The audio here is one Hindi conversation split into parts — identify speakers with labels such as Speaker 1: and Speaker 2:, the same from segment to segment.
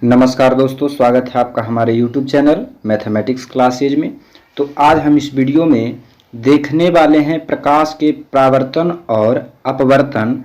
Speaker 1: नमस्कार दोस्तों, स्वागत है आपका हमारे YouTube चैनल मैथमेटिक्स क्लासेज में। तो आज हम इस वीडियो में देखने वाले हैं प्रकाश के परावर्तन और अपवर्तन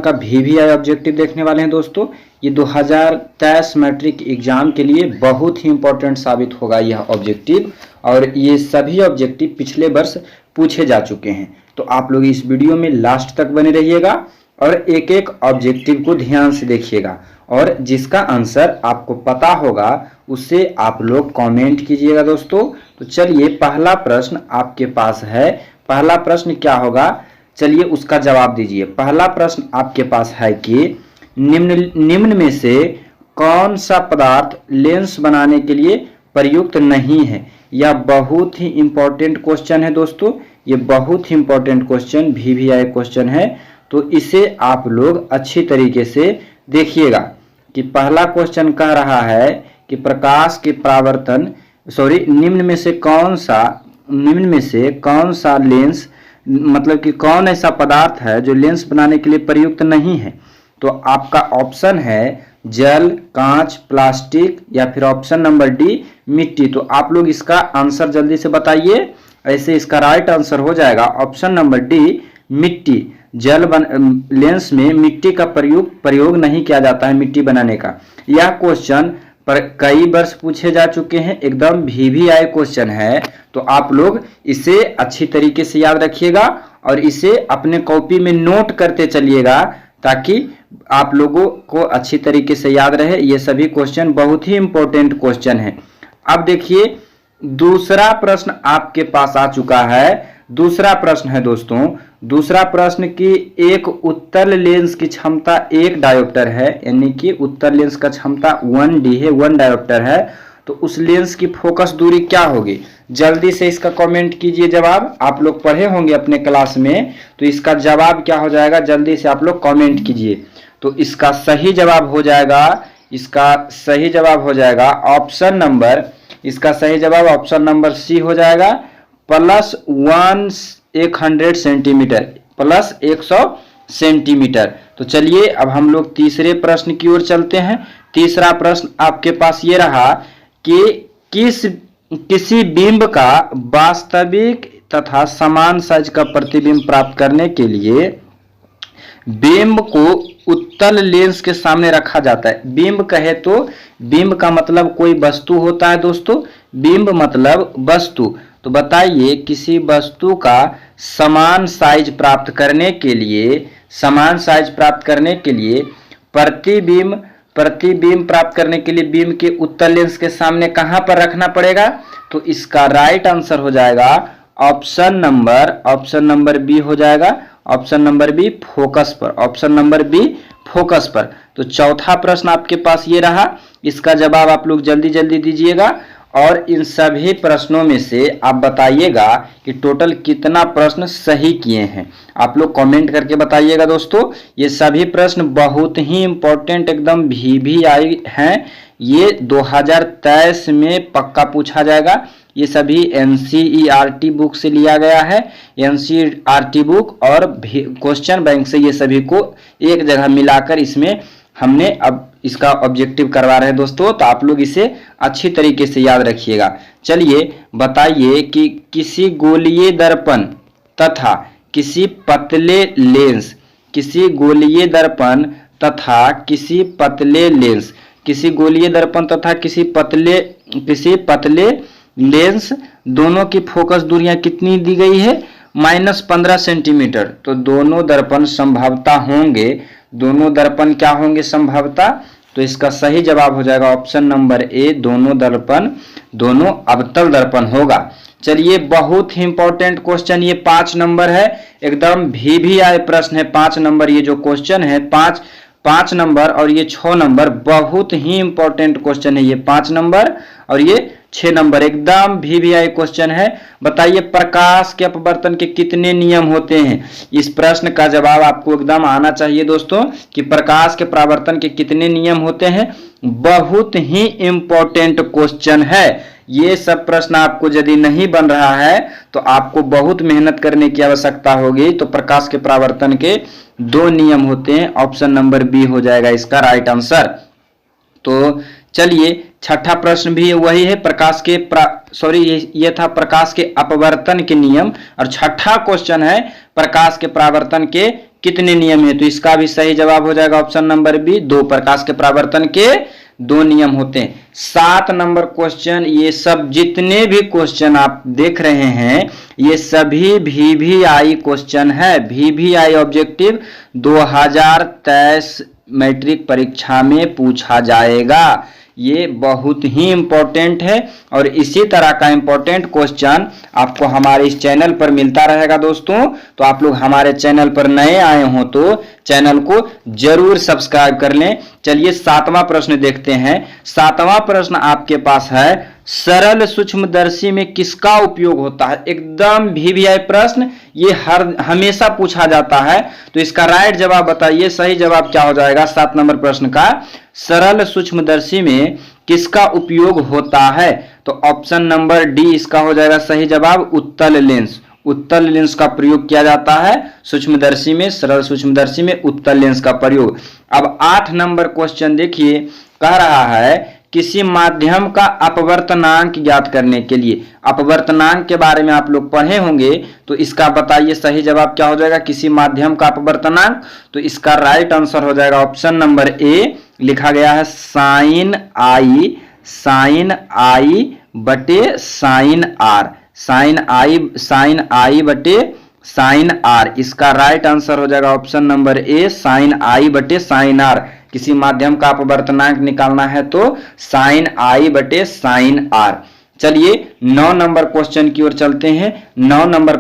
Speaker 1: का VVI ऑब्जेक्टिव देखने वाले हैं दोस्तों। ये 2023 मैट्रिक एग्जाम के लिए बहुत ही इम्पोर्टेंट साबित होगा यह ऑब्जेक्टिव, और ये सभी ऑब्जेक्टिव पिछले वर्ष पूछे जा चुके हैं। तो आप लोग इस वीडियो में लास्ट तक बने रहिएगा और एक एक ऑब्जेक्टिव को ध्यान से देखिएगा, और जिसका आंसर आपको पता होगा उससे आप लोग कमेंट कीजिएगा दोस्तों। तो चलिए, पहला प्रश्न आपके पास है। पहला प्रश्न क्या होगा, चलिए उसका जवाब दीजिए। पहला प्रश्न आपके पास है कि निम्न में से कौन सा पदार्थ लेंस बनाने के लिए प्रयुक्त नहीं है। यह बहुत ही इंपॉर्टेंट क्वेश्चन है दोस्तों, ये बहुत ही इंपॉर्टेंट क्वेश्चन VVI क्वेश्चन है। तो इसे आप लोग अच्छी तरीके से देखिएगा कि पहला क्वेश्चन कह रहा है कि प्रकाश के परावर्तन निम्न में से कौन सा लेंस, मतलब कि कौन ऐसा पदार्थ है जो लेंस बनाने के लिए प्रयुक्त नहीं है। तो आपका ऑप्शन है जल, कांच, प्लास्टिक, या फिर ऑप्शन नंबर डी मिट्टी। तो आप लोग इसका आंसर जल्दी से बताइए। ऐसे इसका राइट आंसर हो जाएगा ऑप्शन नंबर डी मिट्टी। लेंस में मिट्टी का प्रयोग नहीं किया जाता है मिट्टी बनाने का। यह क्वेश्चन पर कई वर्ष पूछे जा चुके हैं, एकदम VVI क्वेश्चन है। तो आप लोग इसे अच्छी तरीके से याद रखिएगा और इसे अपने कॉपी में नोट करते चलिएगा ताकि आप लोगों को अच्छी तरीके से याद रहे। ये सभी क्वेश्चन बहुत ही इंपॉर्टेंट क्वेश्चन है। अब देखिए, दूसरा प्रश्न आपके पास आ चुका है। दूसरा प्रश्न है दोस्तों, दूसरा प्रश्न की एक उत्तल लेंस की क्षमता 1 डायोप्टर है, यानी कि उत्तल लेंस का क्षमता 1D है, 1 डायोप्टर है। तो उस लेंस की फोकस दूरी क्या होगी। जल्दी से इसका कमेंट कीजिए जवाब। आप लोग पढ़े होंगे अपने क्लास में, तो इसका जवाब क्या हो जाएगा, जल्दी से आप लोग कमेंट कीजिए। तो इसका सही जवाब हो जाएगा, इसका सही जवाब ऑप्शन नंबर सी हो जाएगा, +100 सेंटीमीटर, +100 सेंटीमीटर। तो चलिए अब हम लोग तीसरे प्रश्न की ओर चलते हैं। तीसरा प्रश्न आपके पास ये रहा कि किसी बिंब का वास्तविक तथा समान साइज का प्रतिबिंब प्राप्त करने के लिए बिंब को उत्तल लेंस के सामने रखा जाता है। बिंब कहे तो बिंब का मतलब कोई वस्तु होता है दोस्तों, बिंब मतलब वस्तु। तो बताइए, किसी वस्तु का समान साइज प्राप्त करने के लिए प्रतिबिंब प्राप्त करने के लिए बिंब के उत्तल लेंस के सामने कहां पर रखना पड़ेगा। तो इसका राइट आंसर हो जाएगा ऑप्शन नंबर बी हो जाएगा, ऑप्शन नंबर बी फोकस पर, ऑप्शन नंबर बी फोकस पर। तो चौथा प्रश्न आपके पास ये रहा, इसका जवाब आप लोग जल्दी जल्दी दीजिएगा। और इन सभी प्रश्नों में से आप बताइएगा कि टोटल कितना प्रश्न सही किए हैं। आप लोग कमेंट करके बताइएगा दोस्तों। ये सभी प्रश्न बहुत ही इंपॉर्टेंट, एकदम VVI हैं। ये 2023 में पक्का पूछा जाएगा। ये सभी NCERT बुक से लिया गया है, NCERT बुक और क्वेश्चन बैंक से ये सभी को एक जगह मिलाकर इसमें हमने अब इसका ऑब्जेक्टिव करवा रहे हैं दोस्तों। तो आप लोग इसे अच्छी तरीके से याद रखिएगा। चलिए बताइए कि किसी गोलीय दर्पण तथा किसी पतले लेंस, किसी गोलीय दर्पण तथा किसी पतले लेंस दोनों की फोकस दूरियां कितनी दी गई है, -15 सेंटीमीटर। तो दोनों दर्पण संभवतः होंगे, दोनों दर्पण क्या होंगे संभवतः। तो इसका सही जवाब हो जाएगा ऑप्शन नंबर ए, दोनों अवतल दर्पण होगा। चलिए, बहुत ही इंपॉर्टेंट क्वेश्चन, ये 5 नंबर है, एकदम VVI प्रश्न है। 5 नंबर ये जो क्वेश्चन है, 5 नंबर और ये 6 नंबर, बहुत ही इंपॉर्टेंट क्वेश्चन है। ये 5 नंबर और ये 6 नंबर एकदम VVI क्वेश्चन है। बताइए, प्रकाश के अपवर्तन के कितने नियम होते हैं। इस प्रश्न का जवाब आपको एकदम आना चाहिए दोस्तों कि प्रकाश के परावर्तन के कितने नियम होते हैं। बहुत ही इंपॉर्टेंट क्वेश्चन है ये सब प्रश्न आपको यदि नहीं बन रहा है तो आपको बहुत मेहनत करने की आवश्यकता होगी। तो प्रकाश के परावर्तन के 2 नियम होते हैं, ऑप्शन नंबर बी हो जाएगा इसका राइट आंसर। तो चलिए छठा प्रश्न भी वही है, प्रकाश के ये था प्रकाश के अपवर्तन के नियम, और छठा क्वेश्चन है प्रकाश के परावर्तन के कितने नियम है। तो इसका भी सही जवाब हो जाएगा ऑप्शन नंबर बी 2, प्रकाश के परावर्तन के 2 नियम होते हैं। 7 नंबर क्वेश्चन, ये सब जितने भी क्वेश्चन आप देख रहे हैं ये सभी VVI क्वेश्चन है। VVI ऑब्जेक्टिव 2023 मैट्रिक परीक्षा में पूछा जाएगा। ये बहुत ही इंपॉर्टेंट है और इसी तरह का इंपॉर्टेंट क्वेश्चन आपको हमारे इस चैनल पर मिलता रहेगा दोस्तों। तो आप लोग हमारे चैनल पर नए आए हो तो चैनल को जरूर सब्सक्राइब कर लें। चलिए 7वां प्रश्न देखते हैं। 7वां प्रश्न आपके पास है, सरल सूक्ष्मदर्शी में किसका उपयोग होता है। एकदम VVI प्रश्न, ये हमेशा पूछा जाता है। तो इसका राइट जवाब बताइए, सही जवाब क्या हो जाएगा 7 नंबर प्रश्न का। सरल सूक्ष्मदर्शी में किसका उपयोग होता है। तो ऑप्शन नंबर डी इसका हो जाएगा सही जवाब, उत्तल लेंस। उत्तल लेंस का प्रयोग किया जाता है सूक्ष्मदर्शी में, सरल सूक्ष्मदर्शी में उत्तल लेंस का प्रयोग। अब 8 नंबर क्वेश्चन देखिए, कह रहा है किसी माध्यम का अपवर्तनांक ज्ञात करने के लिए। अपवर्तनांक के बारे में आप लोग पढ़े होंगे, तो इसका बताइए सही जवाब क्या हो जाएगा, किसी माध्यम का अपवर्तनांक। तो इसका राइट आंसर हो जाएगा ऑप्शन नंबर ए, लिखा गया है साइन आई बटे साइन आर, साइन आई बटे साइन आर। इसका राइट आंसर हो जाएगा ऑप्शन नंबर ए, साइन आई बटे साइन आर। किसी माध्यम का अपवर्तनांक निकालना है तो साइन आई बटे साइन आर। चलिए 9 नंबर क्वेश्चन की ओर चलते हैं। 9 नंबर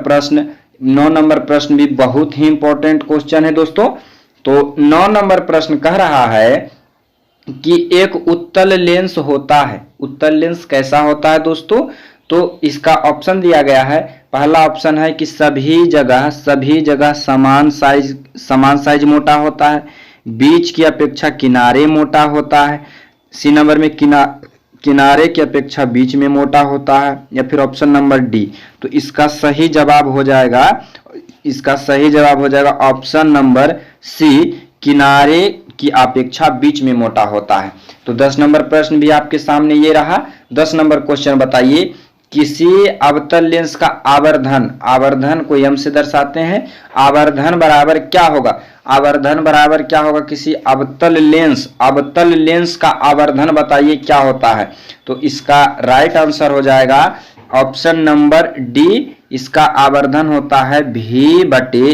Speaker 1: प्रश्न भी बहुत ही इंपॉर्टेंट क्वेश्चन है दोस्तों। तो 9 नंबर प्रश्न कह रहा है कि एक उत्तल लेंस होता है। उत्तल लेंस कैसा होता है दोस्तों, तो इसका ऑप्शन दिया गया है। पहला ऑप्शन है कि सभी जगह समान साइज मोटा होता है, बीच की अपेक्षा किनारे मोटा होता है, सी नंबर में किनारे की अपेक्षा बीच में मोटा होता है, या फिर ऑप्शन नंबर डी। तो इसका सही जवाब हो जाएगा ऑप्शन नंबर सी, किनारे की अपेक्षा बीच में मोटा होता है। तो 10 नंबर प्रश्न भी आपके सामने ये रहा। 10 नंबर क्वेश्चन बताइए, किसी अवतल लेंस का आवर्धन को m से दर्शाते हैं। आवर्धन बराबर क्या होगा, किसी अवतल लेंस का आवर्धन बताइए क्या होता है। तो इसका राइट आंसर हो जाएगा ऑप्शन नंबर डी, इसका आवर्धन होता है V बटे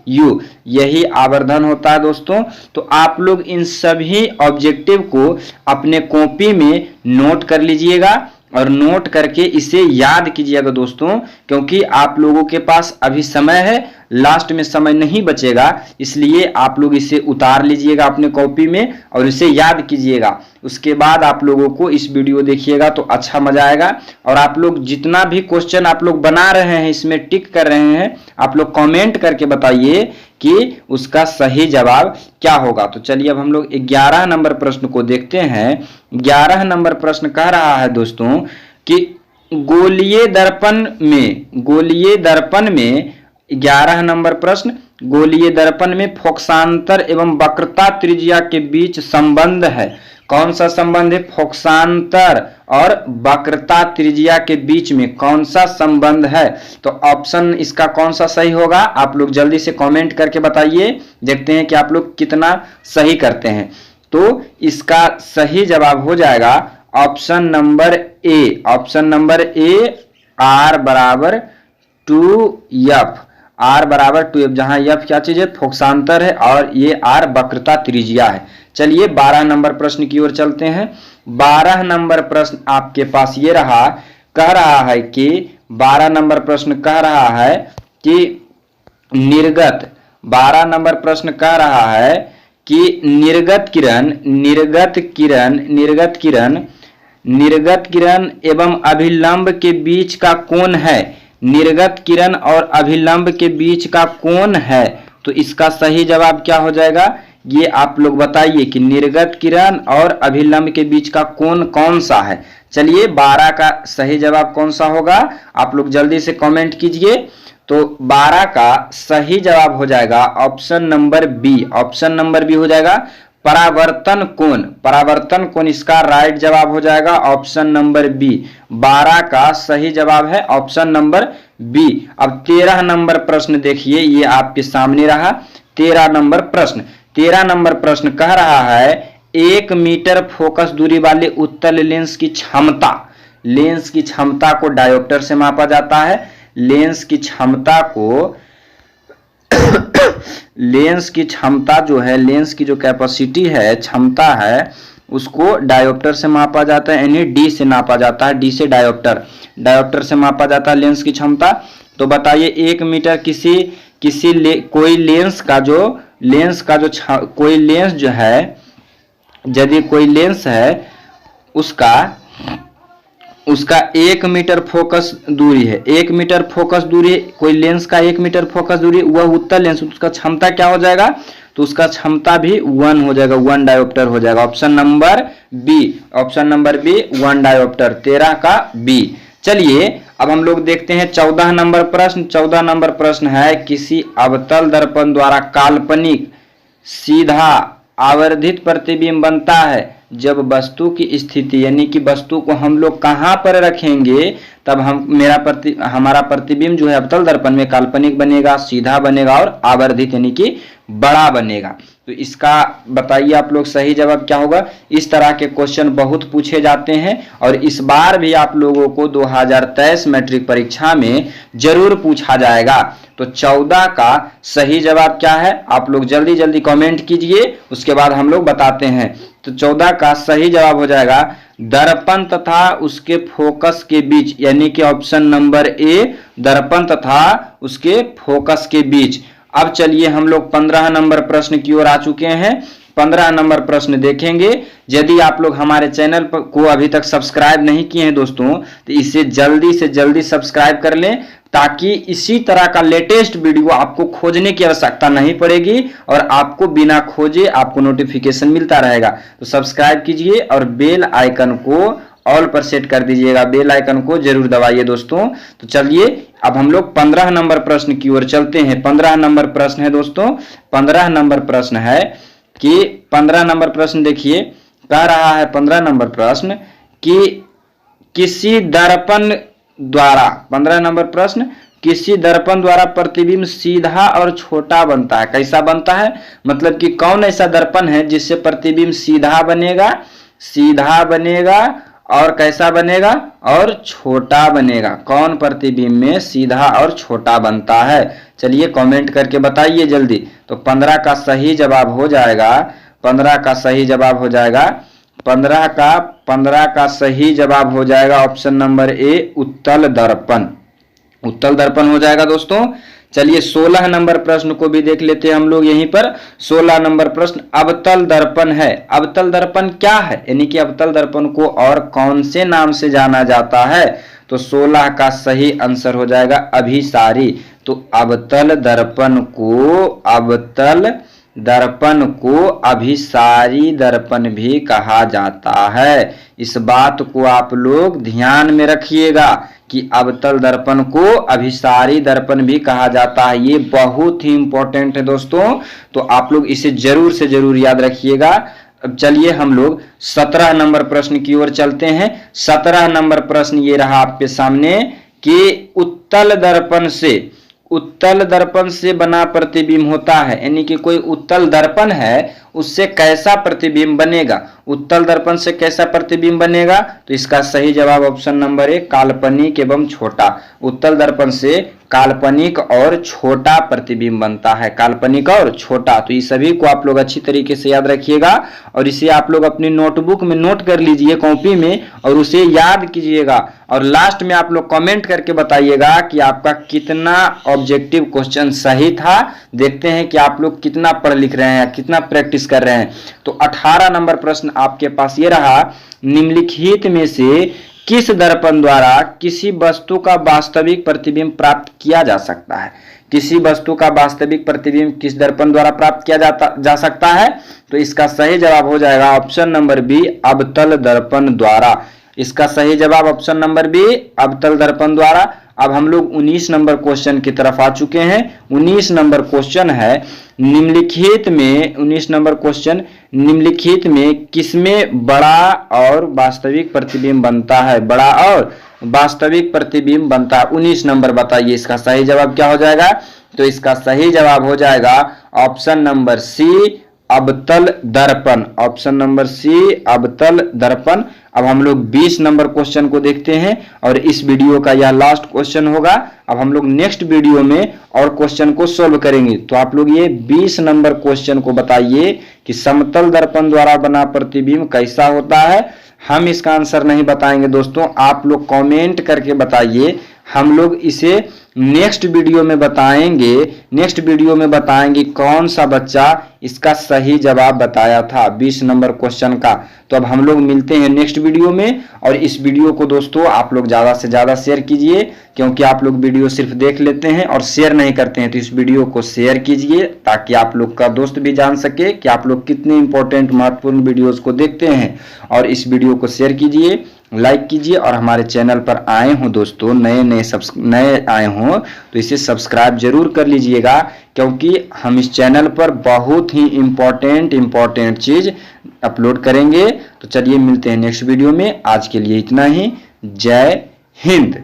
Speaker 1: U, यही आवर्धन होता है दोस्तों। तो आप लोग इन सभी ऑब्जेक्टिव को अपने कॉपी में नोट कर लीजिएगा और नोट करके इसे याद कीजिएगा दोस्तों, क्योंकि आप लोगों के पास अभी समय है, लास्ट में समय नहीं बचेगा, इसलिए आप लोग इसे उतार लीजिएगा अपने कॉपी में और इसे याद कीजिएगा। उसके बाद आप लोगों को इस वीडियो देखिएगा तो अच्छा मजा आएगा। और आप लोग जितना भी क्वेश्चन आप लोग बना रहे हैं, इसमें टिक कर रहे हैं, आप लोग कमेंट करके बताइए कि उसका सही जवाब क्या होगा। तो चलिए अब हम लोग 11 नंबर प्रश्न को देखते हैं। 11 नंबर प्रश्न कह रहा है दोस्तों कि गोलीय दर्पण में 11 नंबर प्रश्न, गोलीय दर्पण में फोकसांतर एवं वक्रता त्रिज्या के बीच संबंध है। कौन सा संबंध है, फोकसांतर और वक्रता त्रिज्या के बीच में कौन सा संबंध है। तो ऑप्शन इसका कौन सा सही होगा, आप लोग जल्दी से कमेंट करके बताइए, देखते हैं कि आप लोग कितना सही करते हैं। तो इसका सही जवाब हो जाएगा ऑप्शन नंबर ए, R बराबर 2F, जहां F क्या चीज है, फोकसांतर है, और ये R वक्रता त्रिज्या है। चलिए 12 नंबर प्रश्न की ओर चलते हैं। 12 नंबर प्रश्न आपके पास ये रहा, कह रहा है कि 12 नंबर प्रश्न कह रहा है कि निर्गत 12 नंबर प्रश्न कह रहा है कि निर्गत किरण एवं अभिलंब के बीच का कोण है। निर्गत किरण और अभिलंब के बीच का कोण है। तो इसका सही जवाब क्या हो जाएगा, ये आप लोग बताइए कि निर्गत किरण और अभिलंब के बीच का कोण कौन सा है। चलिए 12 का सही जवाब कौन सा होगा, आप लोग जल्दी से कमेंट कीजिए। तो 12 का सही जवाब हो जाएगा option number B, option number B हो जाएगा परावर्तन कोण। परावर्तन कोण इसका राइट जवाब हो जाएगा ऑप्शन नंबर बी। 12 का सही जवाब है ऑप्शन नंबर बी। अब 13 नंबर प्रश्न देखिए, ये आपके सामने रहा 13 नंबर प्रश्न। 13 नंबर प्रश्न कह रहा है 1 मीटर फोकस दूरी वाले उत्तल लेंस की क्षमता, लेंस की क्षमता को डायोप्टर से मापा जाता है। लेंस की क्षमता को लेंस की क्षमता जो है, लेंस की जो कैपेसिटी है, क्षमता है, उसको डायोप्टर से मापा जाता है, यानी डी से नापा जाता है। डी से डायोप्टर, डायोप्टर से मापा जाता है लेंस की क्षमता। तो बताइए 1 मीटर कोई लेंस का जो कोई लेंस जो है, यदि कोई लेंस है उसका 1 मीटर फोकस दूरी है, 1 मीटर फोकस दूरी, कोई लेंस का 1 मीटर फोकस दूरी, वह उत्तल लेंस, उसका क्षमता क्या हो जाएगा, तो उसका क्षमता भी 1 हो जाएगा, 1 डायोप्टर हो जाएगा। Option number B, option number B 1 dioptre, 13 का बी। चलिए अब हम लोग देखते हैं 14 नंबर प्रश्न। 14 नंबर प्रश्न है किसी अवतल दर्पण द्वारा काल्पनिक सीधा आवर्धित प्रतिबिंब बनता है जब वस्तु की स्थिति, यानी कि वस्तु को हम लोग कहां पर रखेंगे तब हमारा प्रतिबिंब जो है अवतल दर्पण में काल्पनिक बनेगा, सीधा बनेगा और आवर्धित यानी कि बड़ा बनेगा। तो इसका बताइए आप लोग सही जवाब क्या होगा। इस तरह के क्वेश्चन बहुत पूछे जाते हैं और इस बार भी आप लोगों को 2023 मैट्रिक परीक्षा में जरूर पूछा जाएगा। तो 14 का सही जवाब क्या है, आप लोग जल्दी जल्दी कमेंट कीजिए, उसके बाद हम लोग बताते हैं। तो 14 का सही जवाब हो जाएगा दर्पण तथा उसके फोकस के बीच, यानी कि ऑप्शन नंबर ए, दर्पण तथा उसके फोकस के बीच। अब चलिए हम लोग 15 नंबर प्रश्न की ओर आ चुके हैं। 15 नंबर प्रश्न देखेंगे। यदि आप लोग हमारे चैनल को अभी तक सब्सक्राइब नहीं किए हैं दोस्तों, तो इसे जल्दी से जल्दी सब्सक्राइब कर लें, ताकि इसी तरह का लेटेस्ट वीडियो आपको खोजने की आवश्यकता नहीं पड़ेगी और आपको बिना खोजे आपको नोटिफिकेशन मिलता रहेगा। तो सब्सक्राइब कीजिए और बेल आइकन को ऑल पर सेट कर दीजिएगा, बेल आइकन को जरूर दबाइए दोस्तों। तो चलिए अब हम लोग 15 नंबर प्रश्न की ओर चलते हैं। 15 नंबर प्रश्न है दोस्तों, 15 नंबर प्रश्न है कि 15 नंबर प्रश्न देखिए, कह रहा है 15 नंबर प्रश्न कि किसी दर्पण द्वारा, 15 नंबर प्रश्न, किसी दर्पण द्वारा प्रतिबिंब सीधा और छोटा बनता है। कैसा बनता है, मतलब कि कौन ऐसा दर्पण है जिससे प्रतिबिंब सीधा बनेगा और कैसा बनेगा, और छोटा बनेगा। कौन प्रतिबिंब में सीधा और छोटा बनता है, चलिए कमेंट करके बताइए जल्दी। तो 15 का सही जवाब हो जाएगा, 15 का सही जवाब हो जाएगा, 15 का सही जवाब हो जाएगा ऑप्शन नंबर ए, उत्तल दर्पण। उत्तल दर्पण हो जाएगा दोस्तों। चलिए 16 नंबर प्रश्न को भी देख लेते हैं हम लोग यहीं पर। 16 नंबर प्रश्न अवतल दर्पण है। अवतल दर्पण क्या है, यानी कि अवतल दर्पण को और कौन से नाम से जाना जाता है। तो 16 का सही आंसर हो जाएगा अभिसारी। तो अवतल दर्पण को अभिसारी दर्पण भी कहा जाता है। इस बात को आप लोग ध्यान में रखिएगा कि अवतल दर्पण को अभिसारी दर्पण भी कहा जाता है। ये बहुत ही इंपॉर्टेंट है दोस्तों, तो आप लोग इसे जरूर से जरूर याद रखिएगा। अब चलिए हम लोग 17 नंबर प्रश्न की ओर चलते हैं। 17 नंबर प्रश्न ये रहा आपके सामने कि उत्तल दर्पण से बना प्रतिबिंब होता है, यानी कि कोई उत्तल दर्पण है उससे कैसा प्रतिबिंब बनेगा, उत्तल दर्पण से कैसा प्रतिबिंब बनेगा। तो इसका सही जवाब ऑप्शन नंबर ए, काल्पनिक एवं छोटा। उत्तल दर्पण से काल्पनिक और छोटा प्रतिबिंब बनता है, काल्पनिक और छोटा। तो ये सभी को आप लोग अच्छी तरीके से याद रखिएगा और इसे आप लोग अपनी नोटबुक में नोट कर लीजिए, कॉपी में, और उसे याद कीजिएगा। और लास्ट में आप लोग कमेंट करके बताइएगा कि आपका कितना ऑब्जेक्टिव क्वेश्चन सही था। देखते हैं कि आप लोग कितना पढ़ लिख रहे हैं, कितना प्रैक्टिस कर रहे हैं। तो 18 नंबर प्रश्न आपके पास ये रहा, निम्नलिखित में से किस दर्पण द्वारा किसी वस्तु का वास्तविक प्रतिबिंब प्राप्त किया जा सकता है। किसी वस्तु का वास्तविक प्रतिबिंब किस दर्पण द्वारा प्राप्त किया जा सकता है। तो इसका सही जवाब हो जाएगा ऑप्शन नंबर बी, अवतल दर्पण द्वारा। इसका सही जवाब ऑप्शन नंबर बी, अवतल दर्पण द्वारा। अब हम लोग 19 नंबर क्वेश्चन की तरफ आ चुके हैं। 19 नंबर क्वेश्चन है, निम्नलिखित में 19 नंबर क्वेश्चन, निम्नलिखित में किसमें बड़ा और वास्तविक प्रतिबिंब बनता है? बड़ा और वास्तविक प्रतिबिंब बनता है। 19 नंबर बताइए, इसका सही जवाब क्या हो जाएगा? तो इसका सही जवाब हो जाएगा ऑप्शन नंबर सी, अवतल दर्पण। ऑप्शन नंबर सी, अवतल दर्पण। अब हम लोग 20 नंबर क्वेश्चन को देखते हैं और इस वीडियो का यह लास्ट क्वेश्चन होगा। अब हम लोग नेक्स्ट वीडियो में और क्वेश्चन को सोल्व करेंगे। तो आप लोग ये 20 नंबर क्वेश्चन को बताइए कि समतल दर्पण द्वारा बना प्रतिबिंब कैसा होता है। हम इसका आंसर नहीं बताएंगे दोस्तों, आप लोग कमेंट करके बताइए। हम लोग इसे नेक्स्ट वीडियो में बताएंगे। नेक्स्ट वीडियो में बताएंगे कौन सा बच्चा इसका सही जवाब बताया था 20 नंबर क्वेश्चन का। तो अब हम लोग मिलते हैं नेक्स्ट वीडियो में। और इस वीडियो को दोस्तों आप लोग ज़्यादा से ज़्यादा शेयर कीजिए, क्योंकि आप लोग वीडियो सिर्फ देख लेते हैं और शेयर नहीं करते हैं। तो इस वीडियो को शेयर कीजिए ताकि आप लोग का दोस्त भी जान सके कि आप लोग कितने इंपॉर्टेंट महत्वपूर्ण वीडियोस को देखते हैं। और इस वीडियो को शेयर कीजिए, लाइक कीजिए, और हमारे चैनल पर आए हो दोस्तों, नए आए हो तो इसे सब्सक्राइब जरूर कर लीजिएगा, क्योंकि हम इस चैनल पर बहुत ही इम्पोर्टेंट चीज अपलोड करेंगे। तो चलिए मिलते हैं नेक्स्ट वीडियो में। आज के लिए इतना ही। जय हिंद।